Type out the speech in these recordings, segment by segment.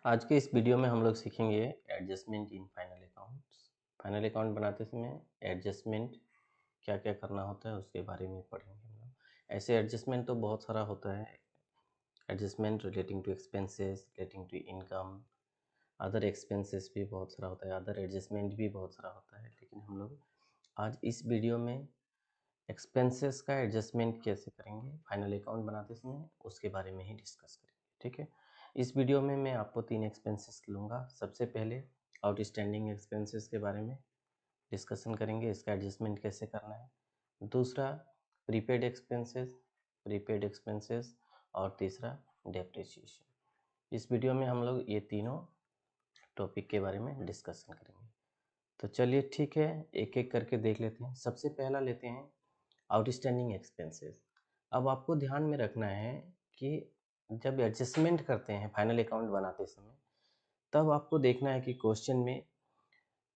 आज के इस वीडियो में हम लोग सीखेंगे adjustment in final accounts. Final account बनाते समय एडजस्टमेंट क्या क्या करना होता है उसके बारे में पढ़ेंगे हम लोग। ऐसे एडजस्टमेंट तो बहुत सारा होता है। Adjustment relating to expenses, relating to income, other expenses भी बहुत सारा होता है, अदर एडजस्टमेंट भी बहुत सारा होता है। लेकिन हम लोग आज इस वीडियो में एक्सपेंसेस का एडजस्टमेंट कैसे करेंगे फाइनल अकाउंट बनाते समय उसके बारे में ही डिस्कस करेंगे। ठीक है, इस वीडियो में मैं आपको 3 एक्सपेंसेस लूँगा। सबसे पहले आउटस्टैंडिंग एक्सपेंसेस के बारे में डिस्कशन करेंगे, इसका एडजस्टमेंट कैसे करना है। दूसरा प्रीपेड एक्सपेंसेस और तीसरा डेप्रिसिएशन। इस वीडियो में हम लोग ये तीनों टॉपिक के बारे में डिस्कशन करेंगे। तो चलिए ठीक है, एक एक करके देख लेते हैं। सबसे पहला लेते हैं आउटस्टैंडिंग एक्सपेंसेस। अब आपको ध्यान में रखना है कि जब एडजस्टमेंट करते हैं फाइनल अकाउंट बनाते समय, तब आपको देखना है कि क्वेश्चन में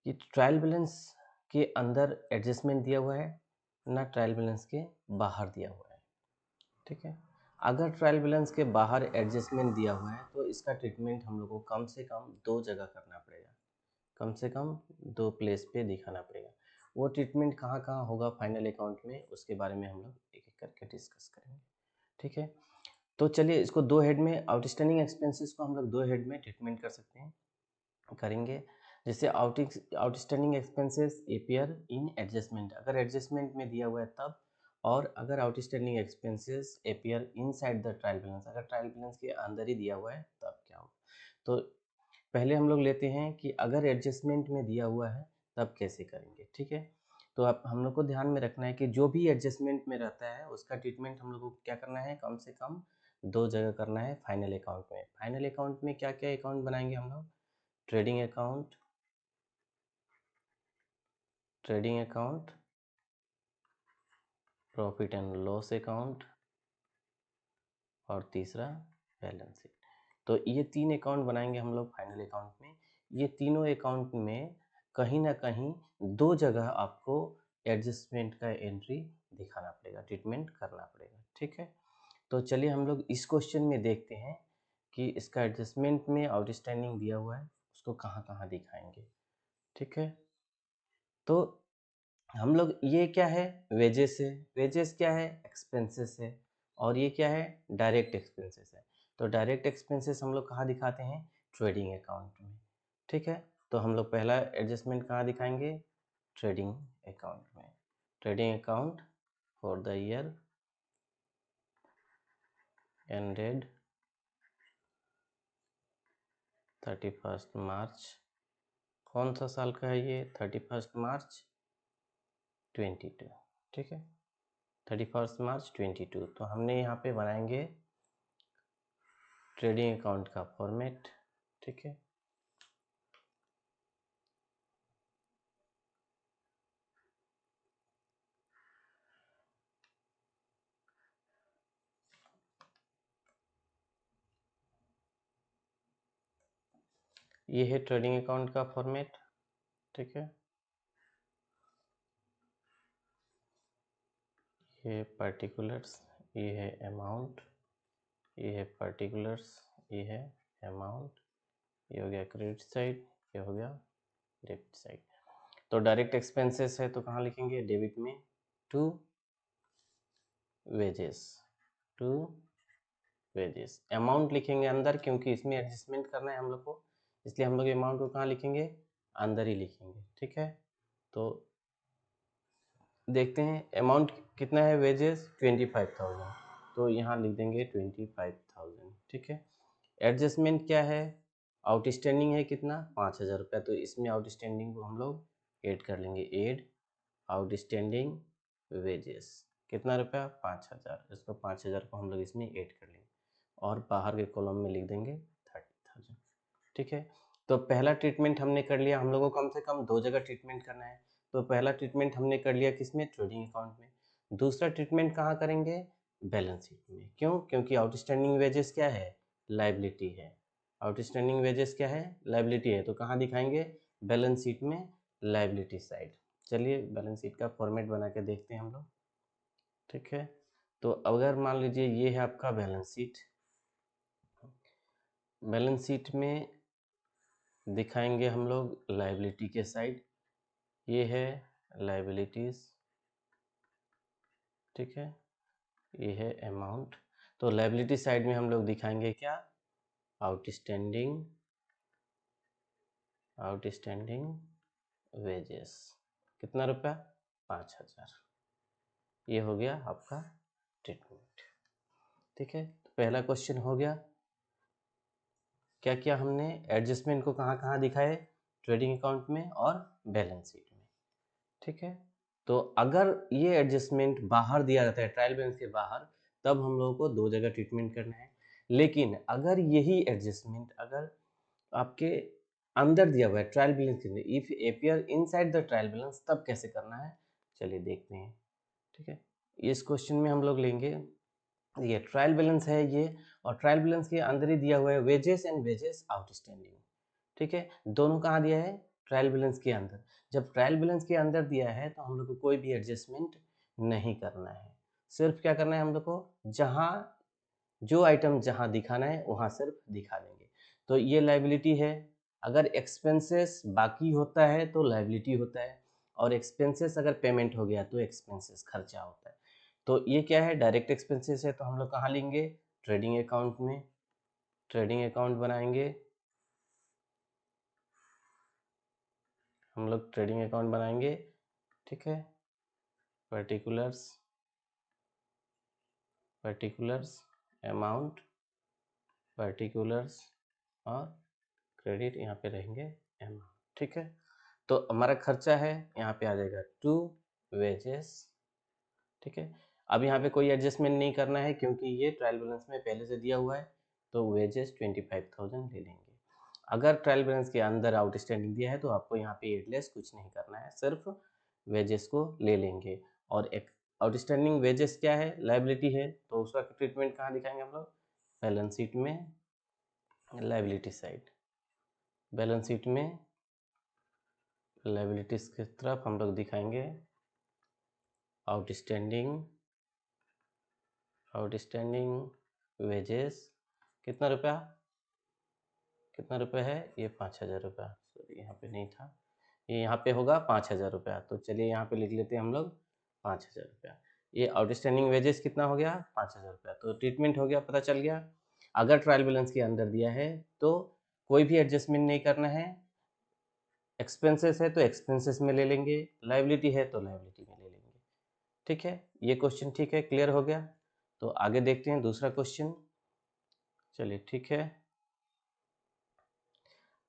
कि ट्रायल बैलेंस के अंदर एडजस्टमेंट दिया हुआ है ना ट्रायल बैलेंस के बाहर दिया हुआ है। ठीक है, अगर ट्रायल बैलेंस के बाहर एडजस्टमेंट दिया हुआ है तो इसका ट्रीटमेंट हम लोग को कम से कम 2 जगह करना पड़ेगा, कम से कम 2 प्लेस पे दिखाना पड़ेगा। वो ट्रीटमेंट कहाँ कहाँ होगा फाइनल अकाउंट में, उसके बारे में हम लोग एक एक करके डिस्कस करेंगे। ठीक है, तो चलिए इसको 2 हेड में, आउटस्टैंडिंग एक्सपेंसेस को हम लोग 2 हेड में ट्रीटमेंट कर सकते हैं, करेंगे। जैसे outstanding expenses appear in adjustment, अगर एडजस्टमेंट में दिया हुआ है तब, और अगर outstanding expenses appear inside the trial balance, अगर ट्रायल बैलेंस के अंदर ही दिया हुआ है तब क्या होगा। तो पहले हम लोग लेते हैं कि अगर एडजस्टमेंट में दिया हुआ है तब कैसे करेंगे। ठीक है, तो आप हम लोग को ध्यान में रखना है कि जो भी एडजस्टमेंट में रहता है उसका ट्रीटमेंट हम लोग को क्या करना है, कम से कम 2 जगह करना है फाइनल अकाउंट में। फाइनल अकाउंट में क्या क्या अकाउंट बनाएंगे हम लोग, trading account, profit and loss account और तीसरा बैलेंस शीट। तो ये 3 अकाउंट बनाएंगे हम लोग फाइनल अकाउंट में। ये तीनों अकाउंट में कहीं ना कहीं 2 जगह आपको एडजस्टमेंट का एंट्री दिखाना पड़ेगा, ट्रीटमेंट करना पड़ेगा। ठीक है, तो चलिए हम लोग इस क्वेश्चन में देखते हैं कि इसका एडजस्टमेंट में आउटस्टैंडिंग दिया हुआ है उसको कहाँ कहाँ दिखाएंगे। ठीक है, तो हम लोग, ये क्या है, वेजेस है, वेजेस क्या है, एक्सपेंसेस है, और ये क्या है, डायरेक्ट एक्सपेंसेस है। तो डायरेक्ट एक्सपेंसेस हम लोग कहाँ दिखाते हैं, ट्रेडिंग अकाउंट में। ठीक है, तो हम लोग पहला एडजस्टमेंट कहाँ दिखाएंगे, ट्रेडिंग अकाउंट में। Trading account for the year ended 31 मार्च, कौन सा साल का है ये, 31 मार्च 22। ठीक है, 31 मार्च 22। तो हमने यहाँ पे बनाएंगे ट्रेडिंग अकाउंट का फॉर्मेट। ठीक है, ये है ट्रेडिंग अकाउंट का फॉर्मेट। ठीक है, ये पर्टिकुलर्स, ये है अमाउंट, ये है पर्टिकुलर्स, ये है अमाउंट, ये हो गया क्रेडिट साइड, ये हो गया डेबिट साइड। तो डायरेक्ट एक्सपेंसेस है तो कहाँ लिखेंगे, डेबिट में, to wages, to wages. Amount लिखेंगे अंदर क्योंकि इसमें एडजस्टमेंट करना है हम लोग को, इसलिए हम लोग अमाउंट को कहाँ लिखेंगे, अंदर ही लिखेंगे। ठीक है, तो देखते हैं अमाउंट कितना है, वेजेस 25,000, तो यहाँ लिख देंगे 25,000। ठीक है, एडजस्टमेंट क्या है, आउटस्टैंडिंग है कितना, 5,000 रुपये, तो इसमें आउटस्टैंडिंग को हम लोग ऐड कर लेंगे, ऐड आउटस्टैंडिंग वेजेस, कितना रुपया, 5,000। इसको 5,000 को हम लोग इसमें ऐड कर लेंगे और बाहर के कॉलम में लिख देंगे 30,000। ठीक है, तो पहला ट्रीटमेंट हमने कर लिया, हम लोगों को कम से कम 2 जगह ट्रीटमेंट करना है। तो पहला ट्रीटमेंट हमने कर लिया किसमें, ट्रेडिंग अकाउंट में। दूसरा ट्रीटमेंट कहाँ करेंगे, बैलेंस शीट में। क्यों, क्योंकि आउटस्टैंडिंग वेजेस क्या है, लाइबिलिटी है। आउटस्टैंडिंग वेजेस क्या है, लाइबिलिटी है, तो कहाँ दिखाएंगे, बैलेंस शीट में, लाइबिलिटी साइड। चलिए बैलेंस शीट का फॉर्मेट बना के देखते हैं हम लोग। ठीक है, तो अगर मान लीजिए ये है आपका बैलेंस शीट, बैलेंस शीट में दिखाएंगे हम लोग लाइबिलिटी के साइड। ये है लाइबिलिटीज, ठीक है, ये है अमाउंट। तो लाइबिलिटी साइड में हम लोग दिखाएंगे क्या, आउटस्टैंडिंग वेजेस, कितना रुपया, 5,000। ये हो गया आपका ट्रीटमेंट, ठीक है। तो पहला क्वेश्चन हो गया। क्या किया हमने, एडजस्टमेंट को कहाँ कहाँ दिखाए, ट्रेडिंग अकाउंट में और बैलेंस शीट में, ठीक है। तो अगर ये एडजस्टमेंट बाहर दिया जाता है, ट्रायल बैलेंस के बाहर, तब हम लोगों को 2 जगह ट्रीटमेंट करना है। लेकिन अगर यही एडजस्टमेंट अगर आपके अंदर दिया हुआ है, ट्रायल बैलेंस के अंदर, if appear inside the trial balance, तब कैसे करना है, चलिए देखते हैं, ठीक है। इस क्वेश्चन में हम लोग लेंगे, ये ट्रायल बैलेंस है ये, और ट्रायल बैलेंस के अंदर ही दिया हुआ है वेजेस एंड वेजेस आउटस्टैंडिंग, ठीक है। दोनों कहाँ दिया है, ट्रायल बैलेंस के अंदर। जब ट्रायल बैलेंस के अंदर दिया है तो हम लोग को कोई भी एडजस्टमेंट नहीं करना है, सिर्फ क्या करना है हम लोग को, जहाँ जो आइटम जहाँ दिखाना है वहाँ सिर्फ दिखा देंगे। तो ये लाइबिलिटी है, अगर एक्सपेंसेस बाकी होता है तो लाइबिलिटी होता है, और एक्सपेंसेस अगर पेमेंट हो गया तो एक्सपेंसेस खर्चा होता है। तो ये क्या है, डायरेक्ट एक्सपेंसेस है, तो हम लोग कहाँ लेंगे, ट्रेडिंग अकाउंट में, ट्रेडिंग अकाउंट बनाएंगे हम लोग, ट्रेडिंग अकाउंट बनाएंगे, ठीक है। पर्टिकुलर्स अमाउंट, पर्टिकुलर्स और क्रेडिट यहाँ पे रहेंगे अमाउंट, ठीक है। तो हमारा खर्चा है, यहाँ पे आ जाएगा 2 वेजेस, ठीक है। अब यहाँ पे कोई एडजस्टमेंट नहीं करना है क्योंकि ये ट्रायल बैलेंस में पहले से दिया हुआ है, तो वेजेस 25,000 ले लेंगे। अगर ट्रायल बैलेंस के अंदर आउटस्टैंडिंग दिया है तो आपको यहाँ पे एडलेस कुछ नहीं करना है, सिर्फ वेजेस को ले लेंगे। और एक आउटस्टैंडिंग वेजेस क्या है, लाइबिलिटी है, तो उसका ट्रीटमेंट कहाँ दिखाएंगे हम लोग, बैलेंस शीट में, लाइबिलिटी साइड, बैलेंस शीट में लाइबिलिटीज की तरफ हम लोग दिखाएंगे आउटस्टैंडिंग वेजेस, कितना रुपया है, ये 5,000 रुपया, सॉरी यहाँ पे नहीं था, ये यहाँ पे होगा 5,000 रुपया। तो चलिए यहाँ पे लिख लेते हैं हम लोग 5,000 रुपया। ये आउटस्टैंडिंग वेजेस कितना हो गया, 5,000 रुपया। तो ट्रीटमेंट हो गया, पता चल गया। अगर ट्रायल बैलेंस के अंदर दिया है तो कोई भी एडजस्टमेंट नहीं करना है, एक्सपेंसेस है तो एक्सपेंसेस में ले लेंगे, लाइबिलिटी है तो लाइबिलिटी में ले लेंगे, ठीक है। ये क्वेश्चन ठीक है, क्लियर हो गया। तो आगे देखते हैं दूसरा क्वेश्चन, चलिए ठीक है।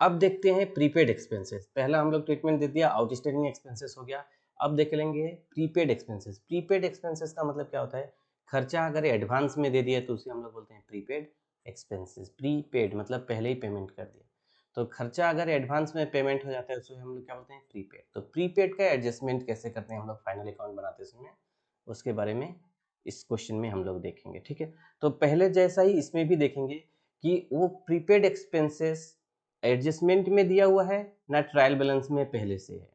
अब देखते हैं प्रीपेड एक्सपेंसेस। पहला हम लोग ट्रीटमेंट दे दिया, आउटस्टैंडिंग एक्सपेंसेस हो गया। अब देख लेंगे प्रीपेड एक्सपेंसेस। प्रीपेड एक्सपेंसेस का मतलब क्या होता है, खर्चा अगर एडवांस में दे दिया तो उसे हम लोग बोलते हैं प्रीपेड एक्सपेंसेस। प्रीपेड मतलब पहले ही पेमेंट कर दिया, तो खर्चा अगर एडवांस में पेमेंट हो जाता है उसे हम लोग क्या बोलते हैं, प्रीपेड। तो प्रीपेड का एडजस्टमेंट कैसे करते हैं हम लोग फाइनल अकाउंट बनाते समय, उसके बारे में इस क्वेश्चन में हम लोग देखेंगे, ठीक है। तो पहले जैसा ही इसमें भी देखेंगे कि वो प्रीपेड एक्सपेंसेस एडजस्टमेंट में दिया हुआ है ना ट्रायल बैलेंस में पहले से है।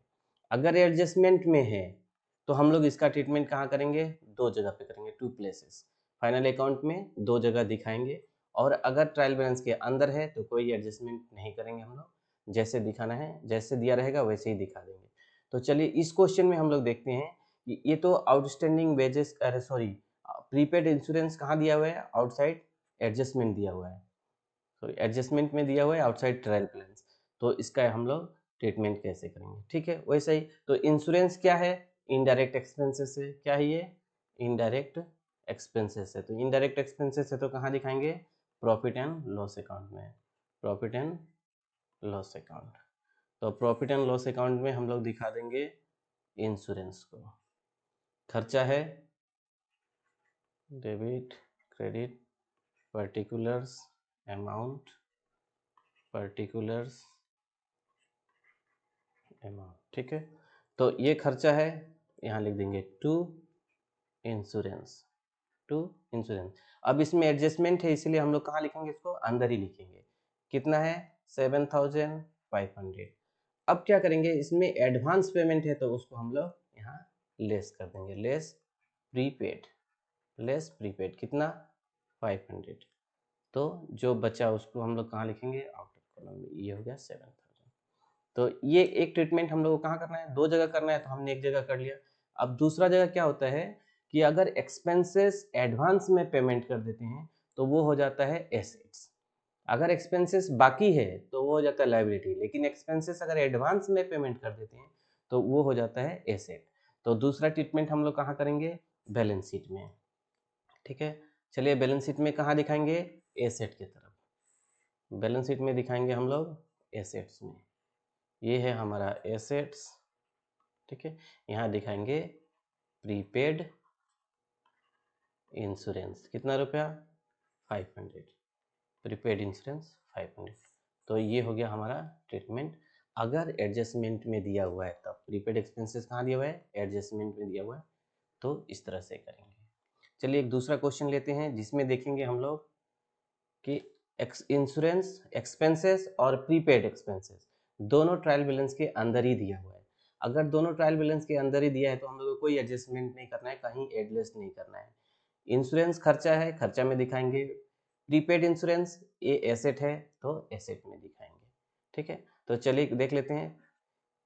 अगर एडजस्टमेंट में है तो हम लोग इसका ट्रीटमेंट कहाँ करेंगे, 2 जगह पे करेंगे, 2 प्लेसेस, फाइनल अकाउंट में 2 जगह दिखाएंगे। और अगर ट्रायल बैलेंस के अंदर है तो कोई एडजस्टमेंट नहीं करेंगे हम लोग, जैसे दिखाना है, जैसे दिया रहेगा वैसे ही दिखा देंगे। तो चलिए इस क्वेश्चन में हम लोग देखते हैं कि ये तो आउटस्टैंडिंग वेजेस, अरे सॉरी, प्रीपेड इंश्योरेंस कहाँ दिया हुआ है, आउटसाइड एडजस्टमेंट दिया हुआ है, सॉरी एडजस्टमेंट में दिया हुआ है आउटसाइड ट्रायल बैलेंस। तो इसका हम लोग ट्रीटमेंट कैसे करेंगे, ठीक है। वैसे ही तो इंश्योरेंस क्या है, इनडायरेक्ट एक्सपेंसेस है, क्या है ये, इनडायरेक्ट एक्सपेंसेस है। तो इनडायरेक्ट एक्सपेंसेस है तो कहाँ दिखाएंगे, प्रॉफिट एंड लॉस अकाउंट में, प्रॉफिट एंड लॉस अकाउंट। तो प्रॉफिट एंड लॉस अकाउंट में हम लोग दिखा देंगे इंश्योरेंस को। खर्चा है debit credit particulars amount, particulars amount, ठीक है। तो ये खर्चा है, यहाँ लिख देंगे टू इंश्योरेंस, टू इंश्योरेंस। अब इसमें एडजस्टमेंट है इसलिए हम लोग कहाँ लिखेंगे, इसको अंदर ही लिखेंगे। कितना है, 7,500। अब क्या करेंगे, इसमें एडवांस पेमेंट है तो उसको हम लोग यहाँ लेस कर देंगे, लेस प्रीपेड कितना, 500। तो जो बचा उसको हम लोग कहाँ लिखेंगे, आउटर कॉलम में, ये हो गया 7,000। तो ये एक ट्रीटमेंट हम लोग को कहाँ करना है, दो जगह करना है, तो हमने एक जगह कर लिया। अब दूसरा जगह क्या होता है कि अगर एक्सपेंसेस एडवांस में पेमेंट कर देते हैं तो वो हो जाता है एसेट्स। अगर एक्सपेंसेस बाकी है तो वो हो जाता है लायबिलिटी, लेकिन एक्सपेंसेस अगर एडवांस में पेमेंट कर देते हैं तो वो हो जाता है एसेट। तो दूसरा ट्रीटमेंट हम लोग कहाँ करेंगे, बैलेंस शीट में। ठीक है, चलिए बैलेंस शीट में कहाँ दिखाएंगे, एसेट की तरफ। बैलेंस शीट में दिखाएंगे हम लोग एसेट्स में, ये है हमारा एसेट्स। ठीक है, यहाँ दिखाएंगे प्रीपेड इंश्योरेंस, कितना रुपया, 500, प्रीपेड इंश्योरेंस 500। तो ये हो गया हमारा ट्रीटमेंट। अगर एडजस्टमेंट में दिया हुआ है तब, प्रीपेड एक्सपेंसेस कहाँ दिया हुआ है, एडजस्टमेंट में दिया हुआ है, तो इस तरह से करेंगे। चलिए एक दूसरा क्वेश्चन लेते हैं जिसमें देखेंगे हम लोग कि इंश्योरेंस एक्सपेंसेस और प्रीपेड एक्सपेंसेस दोनों ट्रायल बैलेंस के अंदर ही दिया हुआ है। अगर दोनों ट्रायल बैलेंस के अंदर ही दिया है तो हम लोग को कोई एडजस्टमेंट नहीं करना है, कहीं एडजस्ट नहीं करना है। इंश्योरेंस खर्चा है, खर्चा में दिखाएंगे। प्रीपेड इंश्योरेंस ये एसेट है तो एसेट में दिखाएंगे। ठीक है, तो चलिए देख लेते हैं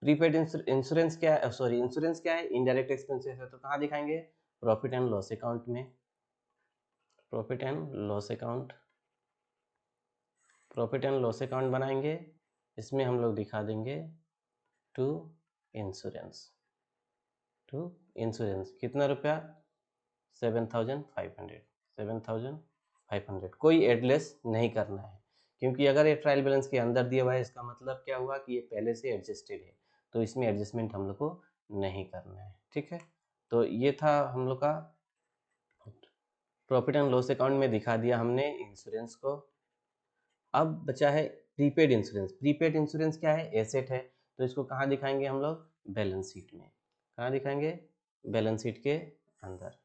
प्रीपेड इंश्योरेंस क्या है, सॉरी इंश्योरेंस क्या है, इनडायरेक्ट एक्सपेंसेस है, तो कहाँ दिखाएंगे, प्रॉफिट एंड लॉस अकाउंट में। Profit and loss account, profit and loss account बनाएंगे, इसमें हम लोग दिखा देंगे टू इंश्योरेंस। टू इंश्योरेंस कितना रुपया, 7,500, 7,500। कोई एडलेस नहीं करना है, क्योंकि अगर ये ट्रायल बैलेंस के अंदर दिया हुआ है इसका मतलब क्या हुआ कि ये पहले से एडजस्टेड है, तो इसमें एडजस्टमेंट हम लोग को नहीं करना है। ठीक है, तो ये था हम लोग का प्रॉफिट एंड लॉस अकाउंट में दिखा दिया हमने इंश्योरेंस को। अब बचा है प्रीपेड इंश्योरेंस। प्रीपेड इंश्योरेंस क्या है, एसेट है, तो इसको कहाँ दिखाएंगे हम लोग, बैलेंस शीट में। कहाँ दिखाएंगे, बैलेंस शीट के अंदर।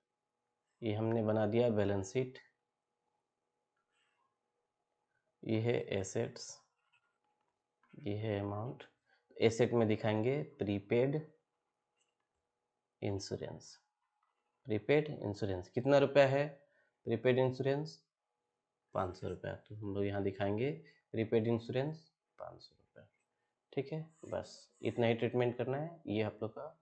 ये हमने बना दिया बैलेंस शीट, ये है एसेट्स, ये है अमाउंट। एसेट में दिखाएंगे प्रीपेड इंश्योरेंस। प्रीपेड इंश्योरेंस कितना रुपया है, प्रीपेड इंश्योरेंस 500 रुपया, तो हम लोग यहाँ दिखाएंगे प्रीपेड इंश्योरेंस 500 रुपया। ठीक है, बस इतना ही ट्रीटमेंट करना है, ये आप लोग का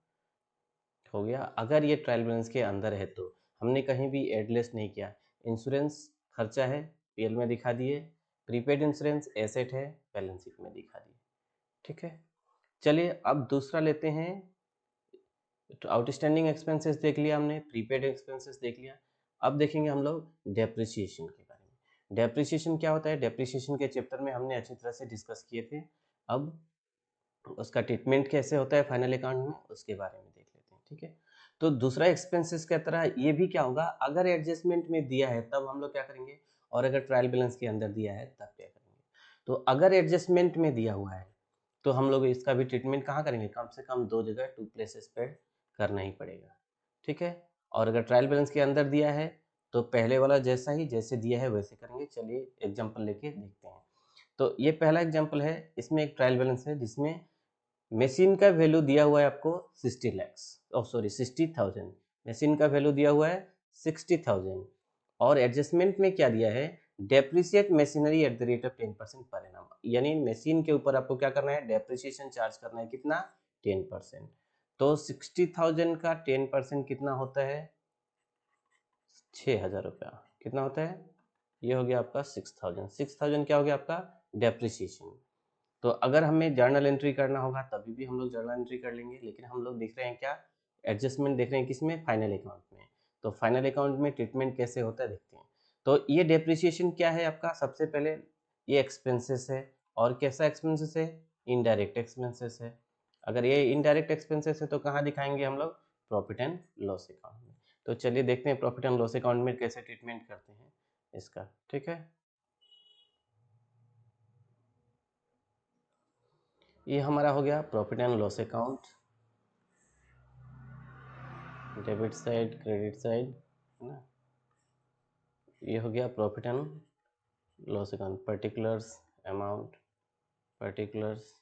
हो गया। अगर ये ट्रायल बैलेंस के अंदर है तो हमने कहीं भी एडलेस नहीं किया। इंश्योरेंस खर्चा है, पीएल में दिखा दिए। प्रीपेड इंश्योरेंस एसेट है, बैलेंस शीट में दिखा दिए। ठीक है, चलिए अब दूसरा लेते हैं। तो आउटस्टैंडिंग एक्सपेंसेस देख लिया हमने, प्रीपेड एक्सपेंसेस देख लिया। अब देखेंगे हम लोग डेप्रिसिएशन के बारे में। डेप्रिसिएशन क्या होता है, डेप्रिसिएशन के चैप्टर में हमने अच्छी तरह से डिस्कस किए थे। अब उसका ट्रीटमेंट कैसे होता है फाइनल अकाउंट में, उसके बारे में देख लेते हैं। ठीक है, तो दूसरा एक्सपेंसेस की तरह ये भी क्या होगा, अगर एडजस्टमेंट में दिया है तब हम लोग क्या करेंगे, और अगर ट्रायल बैलेंस के अंदर दिया है तब क्या करेंगे। तो अगर एडजस्टमेंट में दिया हुआ है तो हम लोग इसका भी ट्रीटमेंट कहाँ करेंगे, कम से कम दो जगह, टू प्लेसेस पे करना ही पड़ेगा। ठीक है, और अगर ट्रायल बैलेंस के अंदर दिया है तो पहले वाला जैसा ही, जैसे दिया है वैसे करेंगे। चलिए एग्जाम्पल लेके देखते हैं। तो ये पहला एग्जाम्पल है, इसमें एक ट्रायल बैलेंस है जिसमें मशीन का वैल्यू दिया हुआ है आपको 60 लैक्स, सॉरी 60,000। मशीन का वैल्यू दिया हुआ है 60,000, और एडजस्टमेंट में क्या दिया है, depreciate machinery at the rate of 10% per annum, यानी मशीन के ऊपर आपको क्या करना है, डेप्रिसिएशन चार्ज करना है, कितना, 10%। तो 60,000 का 10% कितना होता है, 6,000 रुपया। कितना होता है, ये हो गया आपका 6,000। 6,000 क्या हो गया आपका, डेप्रिसिएशन। तो अगर हमें जर्नल एंट्री करना होगा तभी भी हम लोग जर्नल एंट्री कर लेंगे, लेकिन हम लोग देख रहे हैं क्या, एडजस्टमेंट देख रहे हैं किसमें, फाइनल अकाउंट में। तो फाइनल अकाउंट में ट्रीटमेंट कैसे होता है देखते हैं। तो ये डेप्रिसिएशन क्या है आपका, सबसे पहले ये एक्सपेंसेस है, और कैसा एक्सपेंसेस है, इनडायरेक्ट एक्सपेंसेस है। अगर ये इनडायरेक्ट एक्सपेंसेस है तो कहाँ दिखाएंगे हम लोग, प्रॉफिट एंड लॉस अकाउंट में। तो चलिए देखते हैं प्रॉफिट एंड लॉस अकाउंट में कैसे ट्रीटमेंट करते हैं इसका। ठीक है, ये हमारा हो गया profit and loss account, debit side credit side है ना। ये हो गया profit and loss account, particulars amount, particulars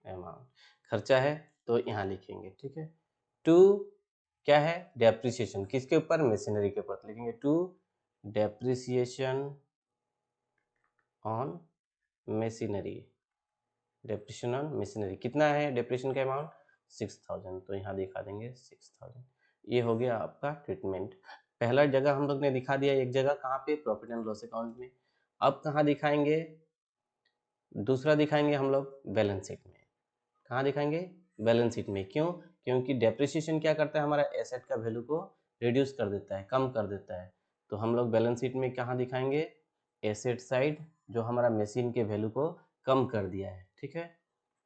amount. खर्चा है तो यहाँ लिखेंगे। ठीक है, टू क्या है, डेप्रिसिएशन, किसके ऊपर, मशीनरी के ऊपर, तो लिखेंगे to depreciation on machinery. Depreciation on machinery कितना है, डेप्रिसिएशन का अमाउंट 6000, तो यहाँ दिखा देंगे 6000। ये हो गया आपका ट्रीटमेंट। पहला जगह हम लोग ने दिखा दिया, एक जगह कहाँ पे, प्रॉफिट एंड लॉस अकाउंट में। अब कहाँ दिखाएंगे, दूसरा दिखाएंगे हम लोग बैलेंस शीट में। कहाँ दिखाएंगे, बैलेंस शीट में। क्यों, क्योंकि डेप्रिसिएशन क्या करता है, हमारा एसेट का वैल्यू को रिड्यूस कर देता है, कम कर देता है। तो हम लोग बैलेंस शीट में कहाँ दिखाएंगे, एसेट साइड, जो हमारा मशीन के वैल्यू को कम कर दिया है। ठीक है,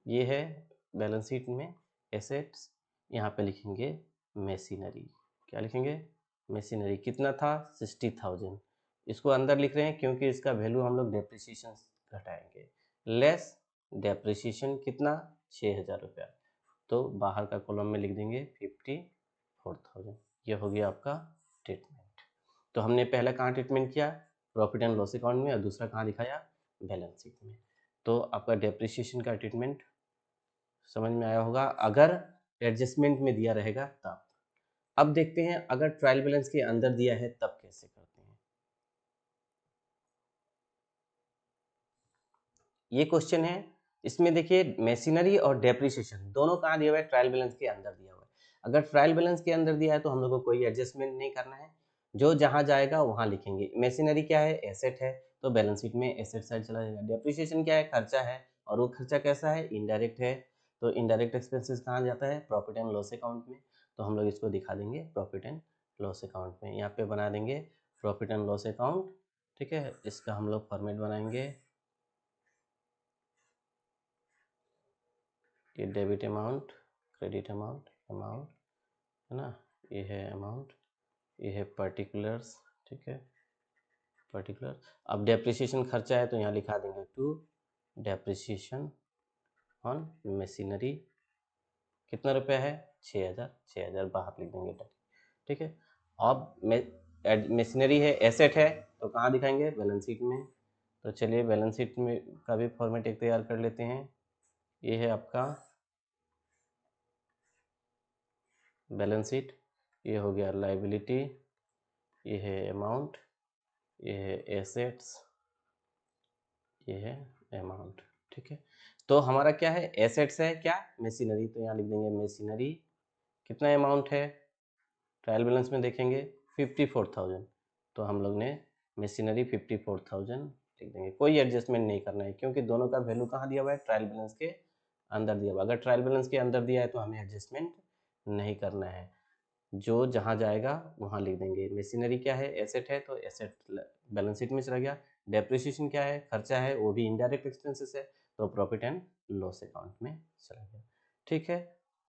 ये है बैलेंस शीट में एसेट्स। यहाँ पे लिखेंगे मशीनरी, क्या लिखेंगे, मशीनरी। कितना था, 60,000। इसको अंदर लिख रहे हैं क्योंकि इसका वैल्यू हम लोग डेप्रिसिएशन घटाएंगे। लेस डेप्रिसिएशन कितना, 6,000 रुपया। तो बाहर का कॉलम में लिख देंगे 54,000। ये हो गया आपका ट्रीटमेंट। तो हमने पहला कहाँ ट्रीटमेंट किया, प्रॉफिट एंड लॉस अकाउंट में, और दूसरा कहाँ दिखाया, बैलेंस शीट में। तो आपका डेप्रिसिएशन का ट्रीटमेंट समझ में आया होगा, अगर एडजस्टमेंट में दिया रहेगा तब। अब देखते हैं अगर ट्रायल बैलेंस के अंदर दिया है तब कैसे करते हैं। ये क्वेश्चन है, इसमें देखिए मशीनरी और डेप्रिसिएशन दोनों कहाँ दिया हुआ है, ट्रायल बैलेंस के अंदर दिया हुआ है। अगर ट्रायल बैलेंस के अंदर दिया है तो हम लोग को कोई एडजस्टमेंट नहीं करना है, जो जहां जाएगा वहां लिखेंगे। मशीनरी क्या है, एसेट है, तो बैलेंस शीट में एसेट साइड चला जाएगा। डेप्रिसिएशन क्या है, खर्चा है, और वो खर्चा कैसा है, इनडायरेक्ट है, तो इनडायरेक्ट एक्सपेंसेस कहाँ जाता है, प्रॉफिट एंड लॉस अकाउंट में। तो हम लोग इसको दिखा देंगे प्रॉफिट एंड लॉस अकाउंट में। यहाँ पे बना देंगे प्रॉफिट एंड लॉस अकाउंट। ठीक है, इसका हम लोग फॉर्मेट बनाएंगे, ये debit amount, credit amount, amount है ना, ये है अमाउंट, ये है पर्टिकुलर्स। ठीक है, पर्टिकुलर। अब डेप्रिसिएशन खर्चा है तो यहाँ लिखा देंगे टू डेप्रिसिएशन ऑन मशीनरी। कितना रुपया है, 6,000, 6,000 बाहर लिख देंगे। ठीक है, अब मशीनरी है, एसेट है, तो कहाँ दिखाएंगे, बैलेंस शीट में। तो चलिए बैलेंस शीट में का भी फॉर्मेट एक तैयार कर लेते हैं। ये है आपका बैलेंस शीट, ये हो गया लाइबिलिटी, ये है अमाउंट, ये है एसेट्स, ये है अमाउंट। ठीक है, तो हमारा क्या है, एसेट्स है क्या, मशीनरी, तो यहाँ लिख देंगे मशीनरी। कितना अमाउंट है, ट्रायल बैलेंस में देखेंगे 54,000, तो हम लोग ने मशीनरी 54,000 लिख देंगे। कोई एडजस्टमेंट नहीं करना है क्योंकि दोनों का वैल्यू कहाँ दिया हुआ है, ट्रायल बैलेंस के अंदर दिया हुआ। अगर ट्रायल बैलेंस के अंदर दिया है तो हमें एडजस्टमेंट नहीं करना है, जो जहाँ जाएगा वहाँ लिख देंगे। मशीनरी क्या है, एसेट है, तो एसेट बैलेंस शीट में चला गया। डेप्रिसिएशन क्या है, खर्चा है, वो भी इनडायरेक्ट एक्सपेंसेस है, तो प्रॉफिट एंड लॉस अकाउंट में चला गया। ठीक है,